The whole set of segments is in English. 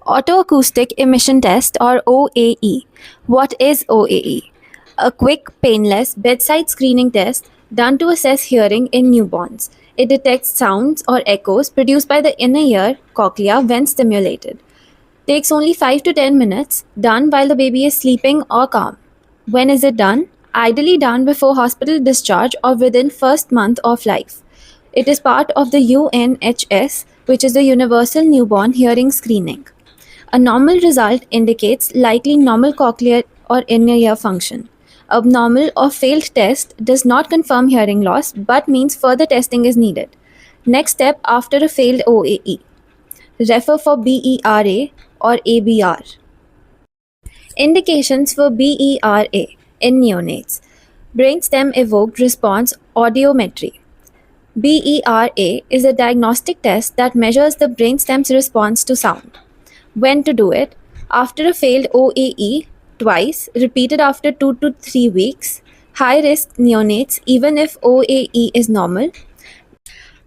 Autoacoustic emission test or OAE. What is OAE? A quick, painless bedside screening test done to assess hearing in newborns. It detects sounds or echoes produced by the inner ear cochlea when stimulated. Takes only 5 to 10 minutes, done while the baby is sleeping or calm. When is it done? Ideally done before hospital discharge or within first month of life. It is part of the UNHS, which is the Universal Newborn Hearing Screening. A normal result indicates likely normal cochlear or inner ear function. Abnormal or failed test does not confirm hearing loss but means further testing is needed. Next step after a failed OAE. Refer for BERA or ABR. Indications for BERA in neonates. Brainstem evoked response audiometry. BERA is a diagnostic test that measures the brainstem's response to sound. When to do it? After a failed OAE, twice, repeated after 2 to 3 weeks, high risk neonates, even if OAE is normal,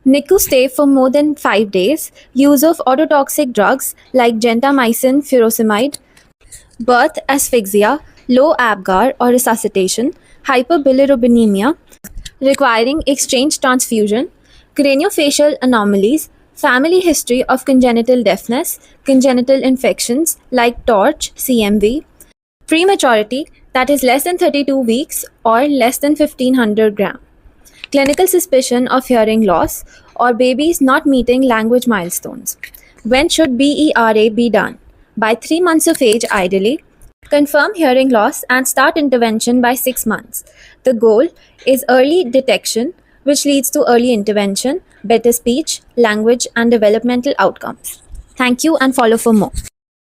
NICU stay for more than 5 days, use of ototoxic drugs like gentamicin furosemide, birth asphyxia, low Apgar or resuscitation, hyperbilirubinemia, requiring exchange transfusion, craniofacial anomalies, family history of congenital deafness, congenital infections like TORCH, CMV, prematurity that is less than 32 weeks or less than 1500 gram, clinical suspicion of hearing loss or babies not meeting language milestones. When should BERA be done? By 3 months of age ideally. Confirm hearing loss and start intervention by 6 months. The goal is early detection, which leads to early intervention, better speech, language, and developmental outcomes. Thank you and follow for more.